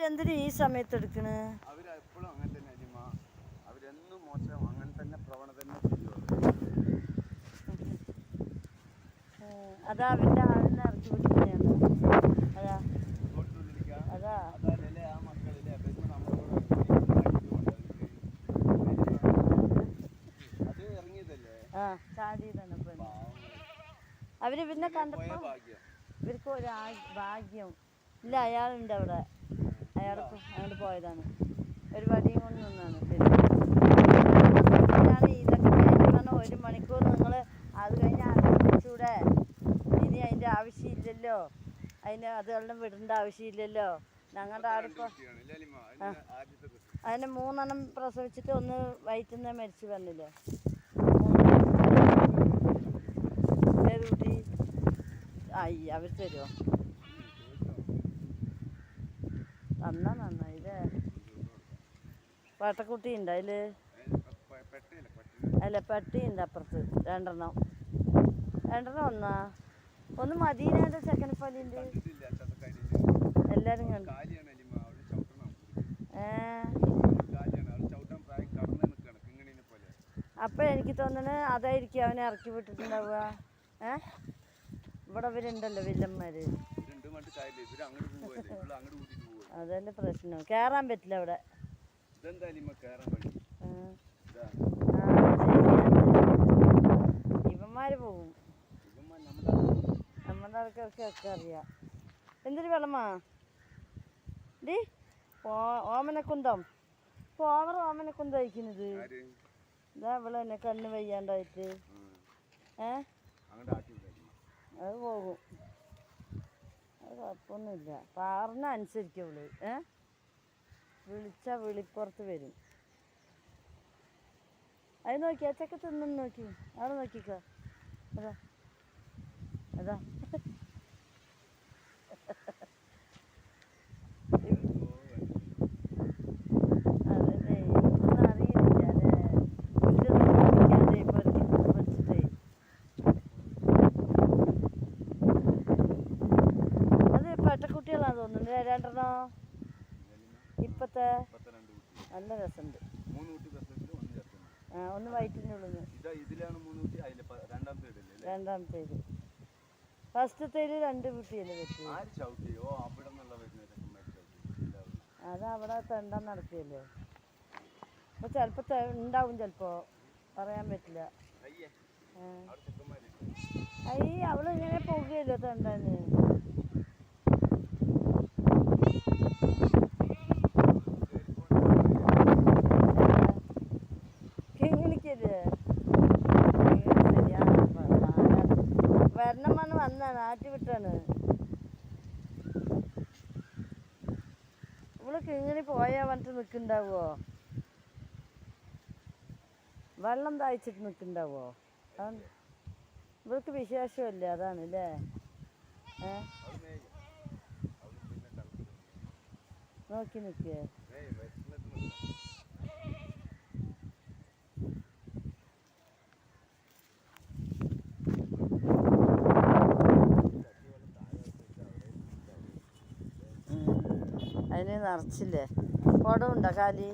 അവരെന്തിനു ഈ സമയത്ത് എടുക്കണ്? അവരെപ്പോഴും അങ്ങനെ തന്നെ അജിമ. അവരെന്നും മോശം അങ്ങനെ തന്നെ പ്രവണത തന്നെ ചെയ്യുക. അതാ അവരുടെ ആളിനെ ഇറക്കി വിട്ടിട്ടാണ്. അതാ അതാ ആ മക്കളിലെ അത് ഇറങ്ങിയതല്ലേ. ആ ചാടിയതാണ്. അവര് പിന്നെ കണ്ടപ്പോ ഇവർക്ക് ഒരു ഭാഗ്യം ഇല്ല. അയാളുണ്ട് അവിടെ. അയാൾക്ക് അങ്ങോട്ട് പോയതാണ്. ഒരു വടിയും കൊണ്ട് നിന്നാണ്. പിന്നെയാണ് ഇതൊക്കെ കഴിഞ്ഞാൽ 1 മണിക്കൂർ നിങ്ങൾ അത് കഴിഞ്ഞ് ആലോചിച്ചൂടെ? ഇനി അതിൻ്റെ ആവശ്യമില്ലല്ലോ. അതെല്ലാം വിടേണ്ട ആവശ്യമില്ലല്ലോ. ഞങ്ങളുടെ ആടിപ്പോൾ അതിനെ 3 എണ്ണം പ്രസവിച്ചിട്ട് ഒന്ന് വയറ്റിൽ മരിച്ചു പറഞ്ഞില്ലേ? ഏത് കുട്ടി? അവർ തരുമോ? തന്നാ നന്നായില്ലേ? പട്ടക്കുട്ടി ഉണ്ട് അതിൽ? അല്ല, പട്ടിയുണ്ട് അപ്പുറത്ത്. 2 എണ്ണം ഒന്നാ? ഒന്ന് മദീനയുടെ ചെക്കനപ്പല്ലിണ്ട്. എല്ലാരും കണ്ടു. അപ്പൊ എനിക്ക് തോന്നുന്നു അതായിരിക്കും അവനെ ഇറക്കി വിട്ടിട്ടുണ്ടാവുക. ഇവിടെ ഇവരുണ്ടല്ലോ വില്ലന്മാര്. അതല്ലേ പ്രശ്നം. കേറാൻ പറ്റില്ല അവിടെ. ഇവന്മാര് പോകും. നമ്മുടെ ആൾക്കാർക്കൊക്കെ അറിയാം. എന്തൊരു വെള്ളമാ ഡി ഓമനക്കുന്തം. ഇപ്പോൾ ഓമനക്കുന്തം അയക്കുന്നത്. ഇതാ ഇവിടെ തന്നെ കണ്ണ് വയ്യാണ്ടായിട്ട്. അത് പോകും. അത് കുഴപ്പമൊന്നുമില്ല. പറഞ്ഞ അനുസരിക്കും അവള്. വിളിച്ചാൽ വിളിപ്പുറത്ത് വരും. അത് നോക്കി അച്ചൊക്കെ തിന്നു നോക്കി. അവിടെ നോക്കിക്കോ. അതാ അതാ അതല്ലേ ഒന്നും അറിയില്ല അല്ലേ? പുല്ലൊന്നും ഇപ്പൊ പഠിച്ചിട്ടേ. അത് പെട്ടക്കുട്ടികളാന്ന് തോന്നുന്നു. 2 എണ്ണം ഇപ്പത്തെ നല്ല രസമുണ്ട്. ഒന്ന് വയറ്റിനുള്ളിൽ. രണ്ടാമത്തേത്. ഫസ്റ്റത്തേല് 2 കുട്ടിയല്ലേ പറ്റും. അതവിടെ തെണ്ടാൻ നടക്കുകയല്ലേ. അപ്പൊ ചിലപ്പോ ഉണ്ടാവും, ചിലപ്പോ പറയാൻ പറ്റില്ല. അവളിങ്ങനെ പോകുകയല്ലോ തെണ്ടാന്. വരണം വന്നാണ് ആറ്റി വിട്ടാണ്. ഇവളൊക്കെ ഇങ്ങനെ പോയാ പറഞ്ഞിട്ട് നിൽക്കുന്നുണ്ടാവോ? വെള്ളം താഴ്ച്ചിട്ട് നിൽക്കുന്നുണ്ടാവോ? ഇവൾക്ക് വിശേഷമല്ലേ, അതാണ് അല്ലേ? നോക്കി നിൽക്കേ. അതിന് നിറച്ചില്ലേ? കുടമുണ്ടോ കാലി?